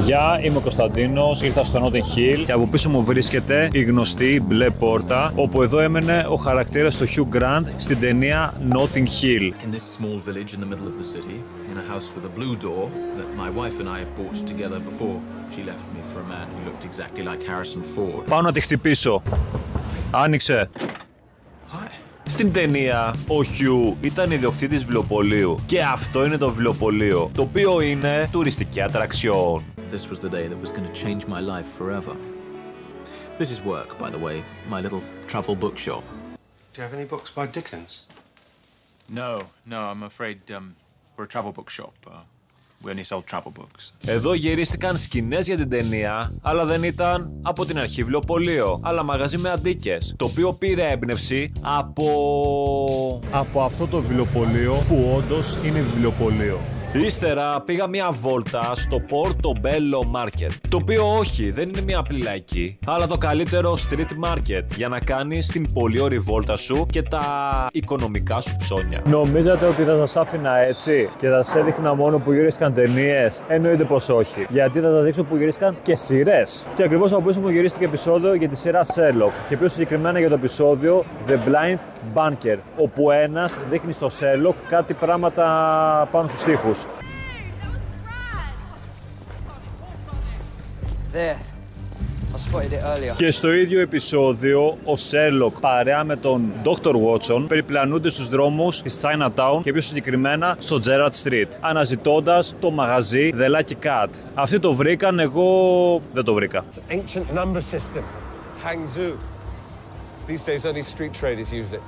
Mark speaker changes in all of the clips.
Speaker 1: Γεια, είμαι ο Κωνσταντίνος, ήρθα στο Notting Hill και από πίσω μου βρίσκεται η γνωστή μπλε πόρτα, όπου εδώ έμενε ο χαρακτήρας του Hugh Grant στην ταινία Notting Hill.
Speaker 2: In this small village in the middle of the city, in a house with a blue door that my wife and I bought together before she left me for a man who looked exactly like Harrison Ford.
Speaker 1: Πάω να τη χτυπήσω. Άνοιξε.
Speaker 2: Hi.
Speaker 1: Στην ταινία, ο Hugh ήταν ιδιοκτήτης βιβλιοπωλείου και αυτό είναι το βιβλιοπωλείο, το οποίο είναι τουριστική ατραξιόν.
Speaker 2: This was the day that was going to change my life forever. This is work, by the way, my little travel bookshop.
Speaker 3: Do you have any books by Dickens?
Speaker 2: No, I'm afraid we're a travel bookshop. We only sell travel books.
Speaker 1: Εδώ γυρίστηκαν σκηνές για την ταινία, αλλά δεν ήταν από την αρχή βιβλιοπωλείο, αλλά μαγαζί με αντίκες, το οποίο πήρε έμπνευση από αυτό το βιβλιοπωλείο που όντως είναι βιβλιοπωλείο. Ύστερα πήγα μια βόλτα στο Portobello Market, το οποίο όχι, δεν είναι μια απλή λαϊκή, αλλά το καλύτερο street market για να κάνεις την πολύ ωραία βόλτα σου και τα οικονομικά σου ψώνια. Νομίζατε ότι θα σας άφηνα έτσι και θα σας έδειχνα μόνο που γυρίστηκαν ταινίες? Εννοείται πως όχι, γιατί θα σας δείξω που γυρίστηκαν και σειρές. Και ακριβώς από πίσω μου γυρίστηκε επεισόδιο για τη σειρά Sherlock και πιο συγκεκριμένα για το επεισόδιο The Blind Banker, όπου ένας δείχνει στο Sherlock κάτι πράγματα πάνω στους τοίχους. Και στο ίδιο επεισόδιο, ο Sherlock παρέα με τον Dr. Watson περιπλανούνται στους δρόμους της Chinatown και πιο συγκεκριμένα στο Gerrard Street, αναζητώντας το μαγαζί The Lucky Cat. Αυτοί το βρήκαν, εγώ δεν το βρήκα.
Speaker 3: Ancient number system. Hangzhou. These days only street traders use it.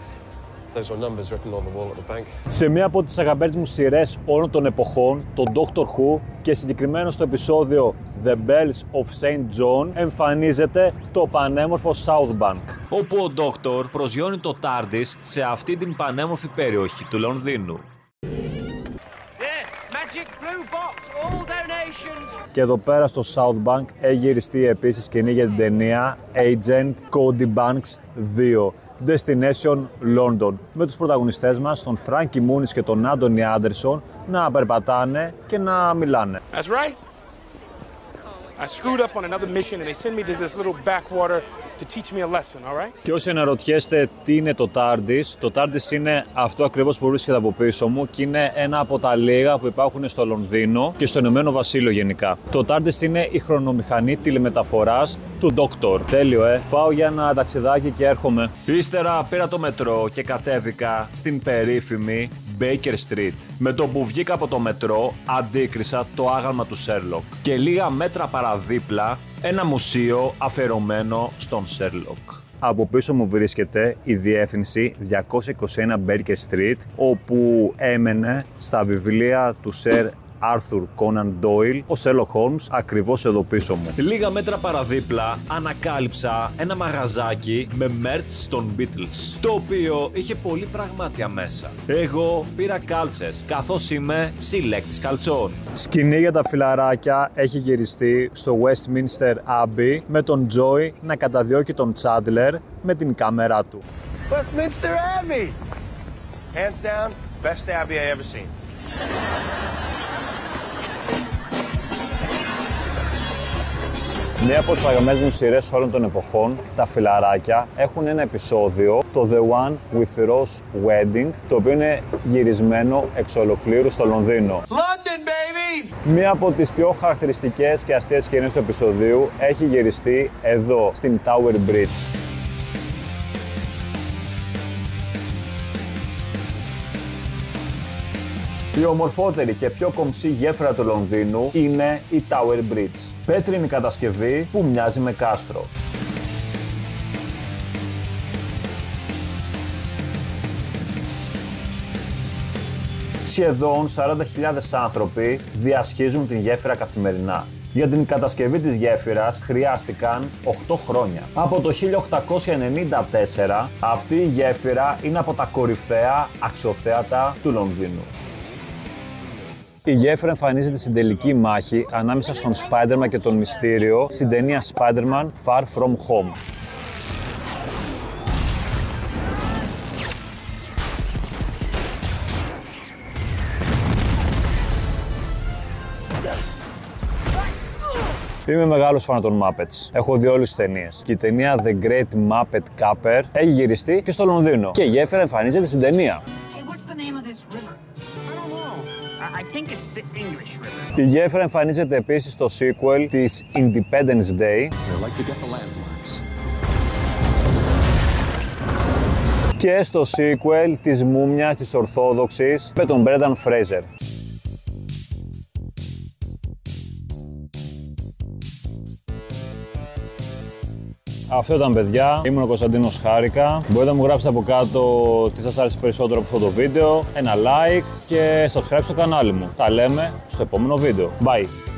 Speaker 3: Those were numbers written on the wall at the bank.
Speaker 1: Σε μία από τις αγαπημένες μου σειρές όλων των εποχών, το Doctor Who, και συγκεκριμένα στο επεισόδιο The Bells of St. John, εμφανίζεται το πανέμορφο South Bank, όπου ο Doctor προσγειώνει το TARDIS σε αυτή την πανέμορφη περιοχή του Λονδίνου. Και εδώ πέρα στο South Bank έχει γυριστεί επίσης σκηνή για την ταινία Agent Cody Banks 2. Destination London, με τους πρωταγωνιστές μας, τον Frankie Muniz και τον Anthony Anderson, να περπατάνε και να μιλάνε.
Speaker 4: That's right. I screwed up on another mission and they send me to this little backwater to teach me a lesson, all right?
Speaker 1: Και όσοι αναρωτιέστε τι είναι το TARDIS, το TARDIS είναι αυτό ακριβώς που βρίσκεται από πίσω μου και είναι ένα από τα λίγα που υπάρχουν στο Λονδίνο και στο Ηνωμένο Βασίλειο γενικά. Το TARDIS είναι η χρονομηχανή τηλεμεταφοράς του Doctor. Τέλειο, Πάω για ένα ταξιδάκι και έρχομαι. Ύστερα πήρα το μετρό και κατέβηκα στην περίφημη Baker Street. Με το που βγήκα από το μετρό, αντίκρισα το άγαλμα του Sherlock και λίγα μέτρα παραδίπλα ένα μουσείο αφιερωμένο στον Sherlock. Από πίσω μου βρίσκεται η διεύθυνση 221 Baker Street, όπου έμενε στα βιβλία του Sir Arthur Conan Doyle, ο Sherlock Holmes, ακριβώς εδώ πίσω μου. Λίγα μέτρα παραδίπλα ανακάλυψα ένα μαγαζάκι με merch των Beatles, το οποίο είχε πολύ πραγμάτια μέσα. Εγώ πήρα κάλτσες, καθώς είμαι συλλέκτης καλτσών. Σκηνή για τα φιλαράκια έχει γυριστεί στο Westminster Abbey με τον Joy να καταδιώκει τον Chandler με την κάμερά του.
Speaker 3: Westminster Abbey! Hands down, best Abbey I ever seen.
Speaker 1: Μία από τις αγαπημένες μου σειρές όλων των εποχών, τα φιλαράκια, έχουν ένα επεισόδιο, το The One with Rose Wedding, το οποίο είναι γυρισμένο εξ ολοκλήρου στο Λονδίνο.
Speaker 3: London, baby!
Speaker 1: Μία από τις πιο χαρακτηριστικές και αστείες σκηνές του επεισοδίου έχει γυριστεί εδώ, στην Tower Bridge. Η ομορφότερη και πιο κομψή γέφυρα του Λονδίνου είναι η Tower Bridge. Πέτρινη κατασκευή που μοιάζει με κάστρο. Σχεδόν 40.000 άνθρωποι διασχίζουν την γέφυρα καθημερινά. Για την κατασκευή της γέφυρας χρειάστηκαν 8 χρόνια. Από το 1894 αυτή η γέφυρα είναι από τα κορυφαία αξιοθέατα του Λονδίνου. Η γέφυρα εμφανίζεται στην τελική μάχη ανάμεσα στον Spider-Man και τον Μυστήριο στην ταινία Spider-Man Far From Home. Είμαι μεγάλος φαν των Muppets. Έχω δει όλες τις ταινίες. Και η ταινία The Great Muppet Caper έχει γυριστεί και στο Λονδίνο. Και η γέφυρα εμφανίζεται στην ταινία. Η γέφυρα εμφανίζεται επίσης στο sequel της Independence Day και στο sequel της Μούμιας της Ορθόδοξης με τον Brendan Fraser. Αυτό ήταν, παιδιά. Ήμουν ο Κωνσταντίνος, χάρηκα. Μπορείτε να μου γράψετε από κάτω τι σας άρεσε περισσότερο από αυτό το βίντεο, ένα like και subscribe στο κανάλι μου. Τα λέμε στο επόμενο βίντεο. Bye!